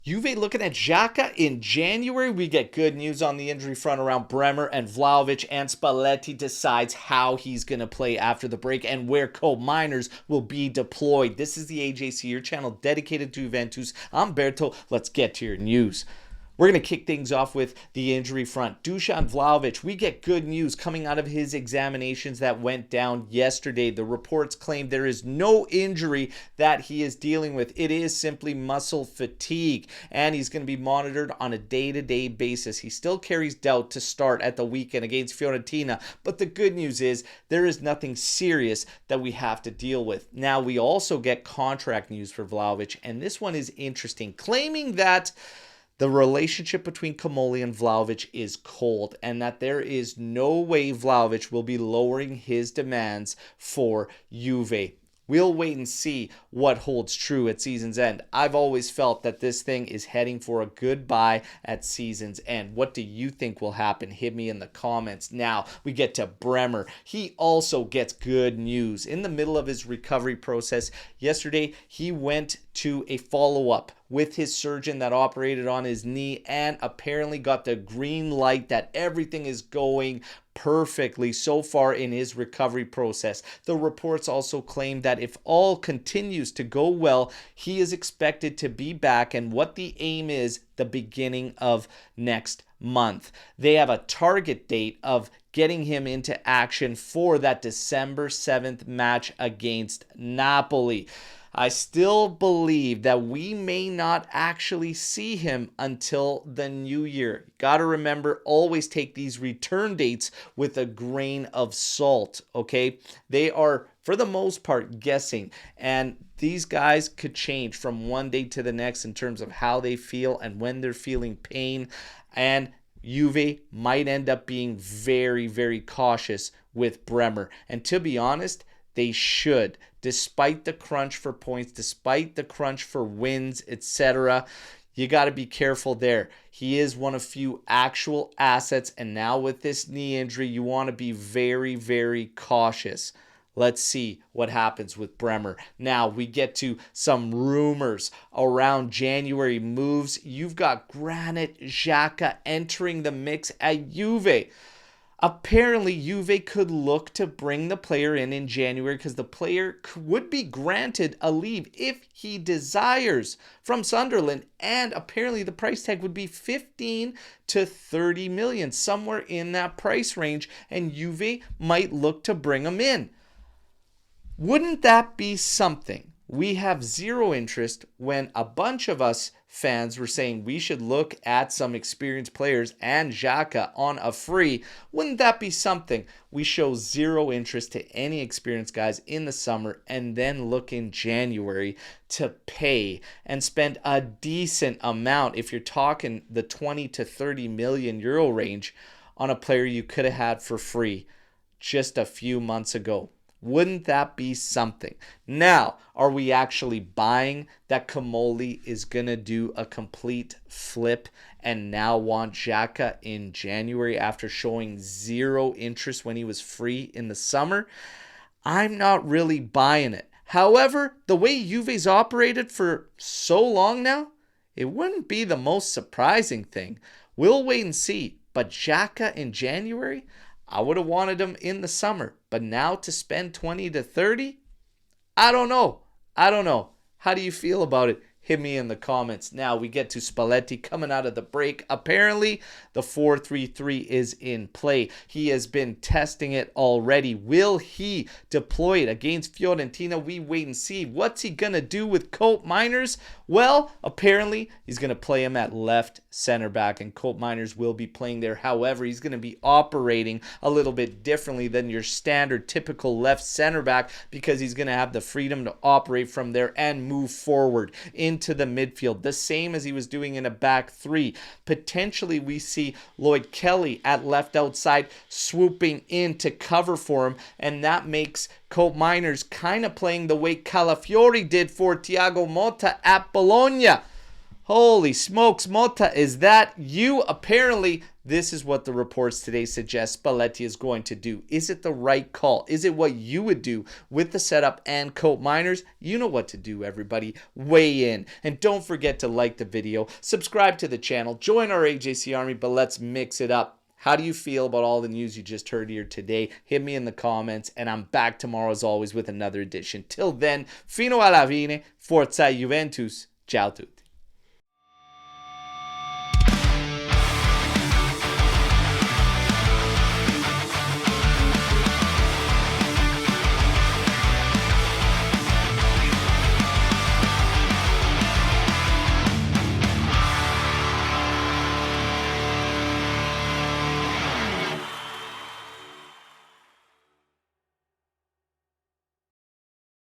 Juve looking at Xhaka in January. We get good news on the injury front around Bremer and Vlahovic, and Spalletti decides how he's going to play after the break and where Koopmeiners will be deployed. This is the AJC, your channel dedicated to Juventus. I'm Berto. Let's get to your news. We're going to kick things off with the injury front. Dusan Vlahovic, we get good news coming out of his examinations that went down yesterday. The reports claim there is no injury that he is dealing with. It is simply muscle fatigue, and he's going to be monitored on a day-to-day basis. He still carries doubt to start at the weekend against Fiorentina, but the good news is there is nothing serious that we have to deal with. Now, we also get contract news for Vlahovic, and this one is interesting, claiming that the relationship between Comolli and Vlahovic is cold, and that there is no way Vlahovic will be lowering his demands for Juve. We'll wait and see what holds true at season's end. I've always felt that this thing is heading for a goodbye at season's end. What do you think will happen? Hit me in the comments. Now we get to Bremer. He also gets good news. In the middle of his recovery process yesterday, he went to a follow-up with his surgeon that operated on his knee and apparently got the green light that everything is going perfectly so far in his recovery process. The reports also claim that if all continues to go well, he is expected to be back, and what the aim is, the beginning of next month. They have a target date of getting him into action for that December 7th match against Napoli. I still believe that we may not actually see him until the new year. Got to remember, always take these return dates with a grain of salt, okay? They are, for the most part, guessing, and these guys could change from one day to the next in terms of how they feel and when they're feeling pain, and Juve might end up being very, very cautious with Bremer. And to be honest, they should, despite the crunch for points, despite the crunch for wins, etc. You got to be careful there. He is one of few actual assets, and now with this knee injury, you want to be very, very cautious. Let's see what happens with Bremer. Now we get to some rumors around January moves. You've got Granit Xhaka entering the mix at Juve. Apparently, Juve could look to bring the player in January because the player would be granted a leave if he desires from Sunderland, and apparently the price tag would be 15 to 30 million, somewhere in that price range, and Juve might look to bring him in. Wouldn't that be something? We have zero interest when a bunch of us fans were saying we should look at some experienced players and Xhaka on a free. Wouldn't that be something? We show zero interest to any experienced guys in the summer and then look in January to pay and spend a decent amount, if you're talking the 20 to 30 million euro range, on a player you could have had for free just a few months ago. Wouldn't that be something? Now, are we actually buying that Comolli is going to do a complete flip and now want Xhaka in January after showing zero interest when he was free in the summer? I'm not really buying it. However, the way Juve's operated for so long now, it wouldn't be the most surprising thing. We'll wait and see. But Xhaka in January, I would have wanted him in the summer, but now to spend 20 to 30, I don't know. How do you feel about it? Hit me in the comments. Now we get to Spalletti coming out of the break. Apparently, the 4-3-3 is in play. He has been testing it already. Will he deploy it against Fiorentina? We wait and see. What's he going to do with Koopmeiners? Well, apparently, he's going to play him at left center back, and Koopmeiners will be playing there. However, he's going to be operating a little bit differently than your standard, typical left center back, because he's going to have the freedom to operate from there and move forward into the midfield, the same as he was doing in a back three. Potentially, we see Lloyd Kelly at left outside swooping in to cover for him, and that makes Koopmeiners kind of playing the way Calafiori did for Thiago Motta at Bologna. Holy smokes, Motta, is that you? Apparently, this is what the reports today suggest Spalletti is going to do. Is it the right call? Is it what you would do with the setup and Koopmeiners? You know what to do, everybody. Weigh in. And don't forget to like the video, subscribe to the channel, join our AJC Army, but let's mix it up. How do you feel about all the news you just heard here today? Hit me in the comments, and I'm back tomorrow as always with another edition. Till then, fino alla fine, forza Juventus. Ciao tutti.